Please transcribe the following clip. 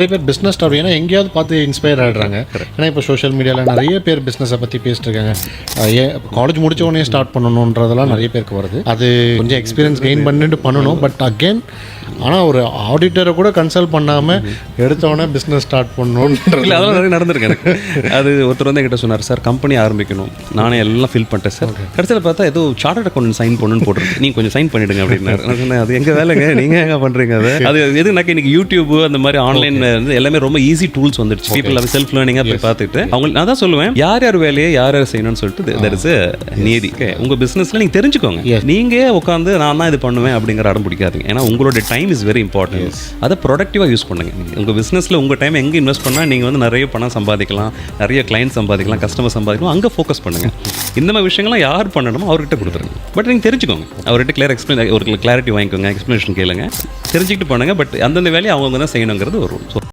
நிறைய பேர் business start ஏன்னா எங்கேயாவது பார்த்து இன்ஸ்பயர் ஆகிடுறாங்க. ஏன்னா இப்போ சோஷியல் மீடியாவில் நிறைய பேர் பிஸ்னஸை பற்றி பேசிட்டு இருக்காங்க. காலேஜ் முடிச்ச உடனே ஸ்டார்ட் பண்ணணுன்றதெல்லாம் நிறைய பேருக்கு வருது. அது கொஞ்சம் எக்ஸ்பீரியன்ஸ் கெயின் பண்ணிட்டு பண்ணணும். பட் அகெயின் ஆனால் ஒரு ஆடிட்டரை கூட கன்சல்ட் பண்ணாமல் எடுத்தவொடனே பிஸ்னஸ் ஸ்டார்ட் பண்ணணுன்றது இல்லை, அதெல்லாம் நிறைய நடந்திருக்கு எனக்கு. அது ஒருத்தர் வந்து என்கிட்ட சொன்னார், சார் கம்பெனி ஆரம்பிக்கணும், நானே எல்லாம் ஃபில் பண்ணிட்டேன் சார். கடைசியில் பார்த்தா ஏதோ சார்ட்டர்ட் அக்கௌண்ட் சைன் பண்ணணும்னு போட்டுருக்கு, நீங்கள் கொஞ்சம் சைன் பண்ணிவிடுங்க அப்படின்னாரு. நான் சொன்னேன், அது எங்கள் வேலைங்க, நீங்கள் எங்கே பண்ணுறீங்க? அது எதுனாக்க இன்னைக்கு யூடியூப் அந்த மாதிரி ஆன்லைன் வந்து எல்லாமே ரொம்ப ஈஸி டூல்ஸ் வந்துடுச்சு. பீப்புள் அது செல்ஃப் லேர்னிங்காக போய் பார்த்துட்டு அவங்க நான் தான் சொல்லுவேன், யார் யார் வேலையை யார் யார் செய்யணும்னு சொல்லிட்டு தட் இஸ் நீதி. உங்கள் பிஸ்னஸில் நீங்கள் தெரிஞ்சுக்கோங்க. நீங்கள் உட்காந்து நான் தான் இது பண்ணுவேன் அப்படிங்கிற அடம் பிடிக்காதீங்க. ஏன்னா உங்களோட டைம் இஸ் வெரி இம்பார்ட்டன்ட். அதை ப்ரொடக்டிவாக யூஸ் பண்ணுங்க. உங்கள் பிஸ்னஸில் உங்கள் டைம் எங்கே இன்வெஸ்ட் பண்ணால் நீங்கள் வந்து நிறைய பணம் சம்பாதிக்கலாம், நிறைய கிளைண்ட் சம்பாதிக்கலாம், கஸ்டமர் சம்பாதிக்கலாம், அங்கே ஃபோக்கஸ் பண்ணுங்கள். இந்த மாதிரி விஷயங்கள்லாம் யார் பண்ணணுமோ அவர்கிட்ட கொடுத்துருங்க. பட் நீங்கள் தெரிஞ்சுக்கோங்க, அவர்கிட்ட கிளியர் ஒரு கிளாரிட்டி வாங்கிக்கோங்க, எக்ஸ்ப்ளனேஷன் கேளுங்க, தெரிஞ்சுக்கிட்டு பண்ணுங்கள். பட் அந்தந்த வேலையை அவங்க தான் செய்யணுங்கிறது ஒரு ரூல். ஸோ